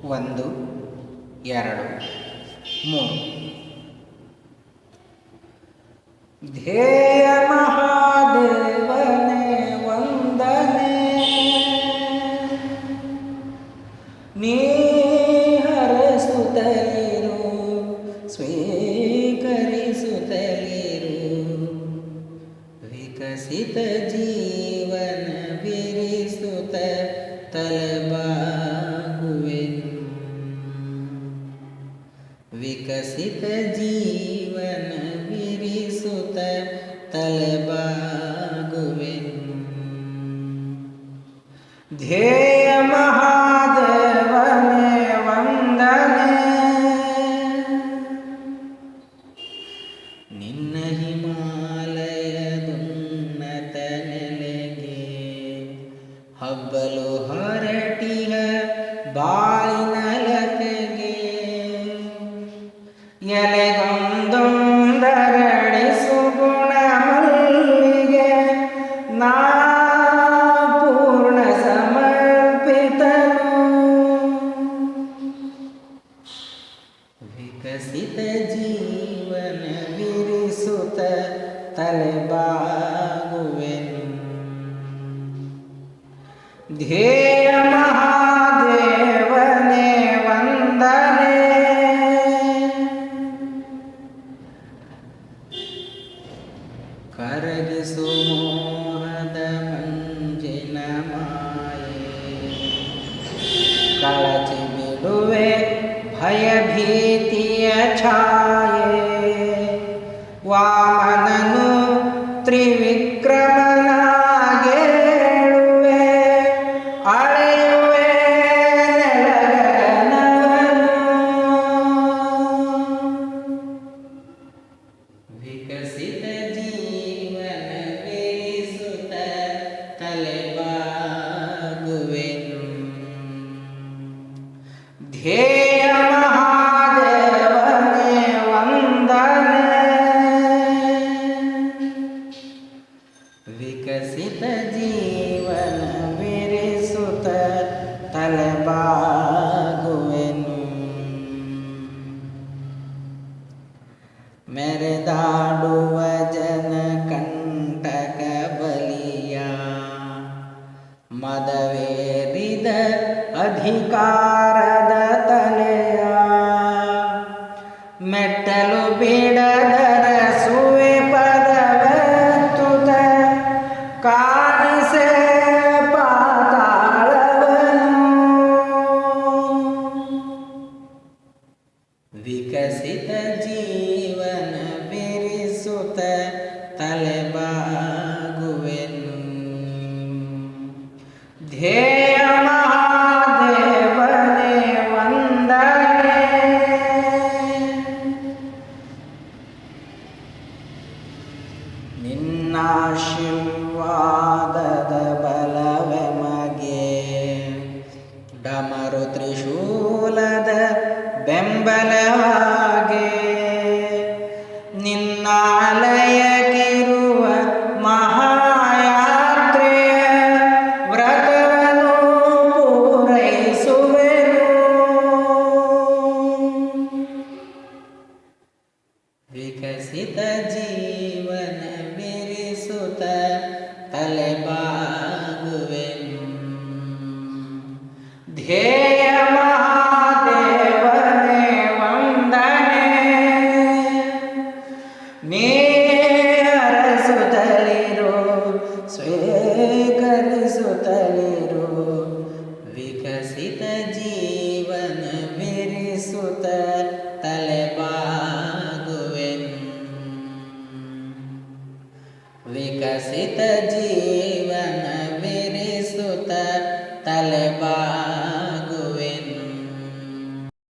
1 2 3 ಧ್ಯೇಯ ಮಹಾದೇವನೇ ವಂದನೆ, ನೀ ಹರಸುತ್ತಲಿರು ಸ್ವೀಕರಿಸುತ್ತಲಿರು, ವಿಕಸಿತ ಜೀವನ ಬಿರಿಸುತ್ತ ತಲೆಬಾಗುವೆನು, ವಿಕಸಿತ ಜೀವನ ಬಿರಿಸುತ್ತ ತಲೆಬಾಗುವೆನು. ಧ್ಯೇಯ ಮಹಾದೇವನೇ ವಂದನೆ, ನಿನ್ನ ಹಿಮಾಲಯದುನ್ನತ ನೆಲೆಗೆ ಹಬ್ಬಲು ಹೊರಟಿಹ ಬಾಳಿನ ಲತೆಗೆ, ಎಲೆಗೊಂದೊಂದರಡಿಸು ಗುಣ ಮಲ್ಲಿಗೆ, ನಾ ಪೂರ್ಣ ಸಮರ್ಪಿತನು, ವಿಕಸಿತ ಜೀವನ ಬಿರಿಸುತ್ತ ತಲೆಬಾಗುವೆನು. ಧ್ಯೇಯ ಮಹಾದೇವನೇ ವಂದನೆ, ಕರಗಿಸು ಮೋಹದ ಮಂಜಿನ ಮಾಯೆ, ಕಳಚಿ ಬಿಡುವೆ ಭಯಭೀತಿಯ ಛಾಯೆ, ವಾಮನನು ತ್ರಿವಿಕ್ರಮನಾಗೇಳುವೆ, ಅಳೆಯುವೆ ನೆಲಗಗನವನ್ನು, ವಿಕಸಿತ ಜೀವನ ಬಿರಿಸುತ್ತ ತಲೆಬಾಗುವೆನು. ಧ್ಯೇಯ ಮಹಾದೇವನೇ ವಂದನೆ, ವಿಕಸಿತ ಜೀವನ ಬಿರಿಸುತ್ತ ತಲೆಬಾಗುವೆನು. ಮೆರೆದಾಡುವ ಜನ ಕಂಟಕ ಬಲಿಯ, ಮದವೇರಿದ ಅಧಿಕಾರದ ತಲೆಯ, ಮೆಟ್ಟಲು ಬಿಡದರ ಸುವೆ ಪದವೆತ್ತುತ್ತ ಕಾಣಿಸೆ ಪಾತಾಳವನು, ವಿಕಸಿತ ಜೀವನ ಬಿರಿಸುತ್ತ ತಲೆಬಾಗುವೆನು. ಧ್ಯೇಯ ಮಹಾದೇವನೇ ವಂದನೆ, ನಿನ್ನಾಶೀರ್ವಾದದ ಬಲವೆಮಗೆ, ಡಮರು ತ್ರಿಶೂಲದ ಬೆಂಬಲವಾಗೆ, ನಿನ್ನಾಲಯಕ್ಕಿರುವ ಮಹಾಯಾತ್ರೆಯ ವ್ರತವನ್ನು ಪೂರೈಸುವೆನು, ವಿಕಸಿತ ಜೀವನ ಬಿರಿಸುತ್ತ ತಲೆಬಾಗುವೆನು. ಧ್ಯೇಯ ಮಹಾದೇವನೇ ವಂದನೆ, ನೀ ಹರಸುತ್ತಲಿರು ಸ್ವೀಕರಿಸುತ್ತಲಿರು, ವಿಕಸಿತ ಜೀವನ ಬಿರಿಸುತ್ತ ತಲೆಬಾಗುವೆನು, ವಿಕಸಿತ ಜೀವನ